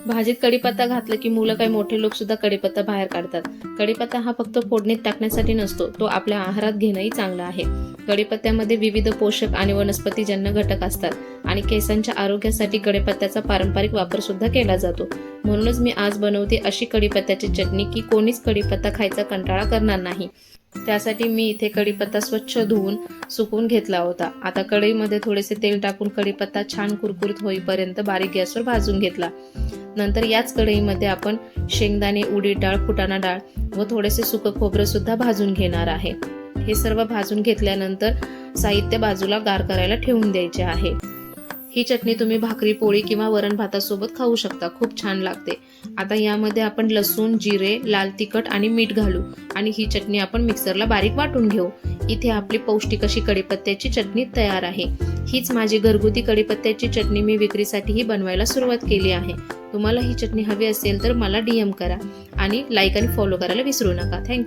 भाजीत कढीपत्ता घातलं की मुलं काही मोठे लोक सुद्धा कढीपत्ता बाहेर काढतात. कढीपत्ता हा फक्त फोडणीत टाकण्यासाठी नसतो, तो आपल्या आहारात घेणंही चांगलं आहे. कढीपत्त्यामध्ये विविध पोषक आणि वनस्पतीजन्य घटक असतात आणि केसांच्या आरोग्यासाठी कढीपत्त्याचा पारंपरिक वापर सुद्धा केला जातो. म्हणूनच मी आज बनवते अशी कढीपत्त्याची चटणी की कोणीच कढीपत्ता खायचा कंटाळा करणार नाही. त्यासाठी मी इथे कढीपत्ता स्वच्छ धुवून सुकवून घेतला होता. आता कढईमध्ये थोडेसे तेल टाकून कढीपत्ता छान कुरकुरीत होईपर्यंत बारीक गॅसवर भाजून घेतला. नंतर याच कढईमध्ये आपण शेंगदाणे, उडीद डाळ, फुटाणा डाळ व थोडेसे सुकं खोबरं सुद्धा भाजून घेणार आहे. हे सर्व भाजून घेतल्यानंतर साहित्य बाजूला गार करायला ठेवून द्यायचे आहे. ही चटणी तुम्ही भाकरी, पोळी किंवा वरण भातासोबत खाऊ शकता. खूप छान लागते. आता यामध्ये आपण लसूण, जिरे, लाल तिखट आणि मीठ घालू आणि ही चटणी आपण मिक्सरला बारीक वाटून घेऊ. इथे आपली पौष्टिक अशी कढीपत्त्याची चटणी तयार आहे. हीच माझी घरगुती कढीपत्त्याची चटणी मी विक्रीसाठीही बनवायला सुरुवात केली आहे. तुम्हाला ही चटणी हवी असेल तर मला DM करा आणि लाईक आणि फॉलो करायला विसरू नका. थँक्यू.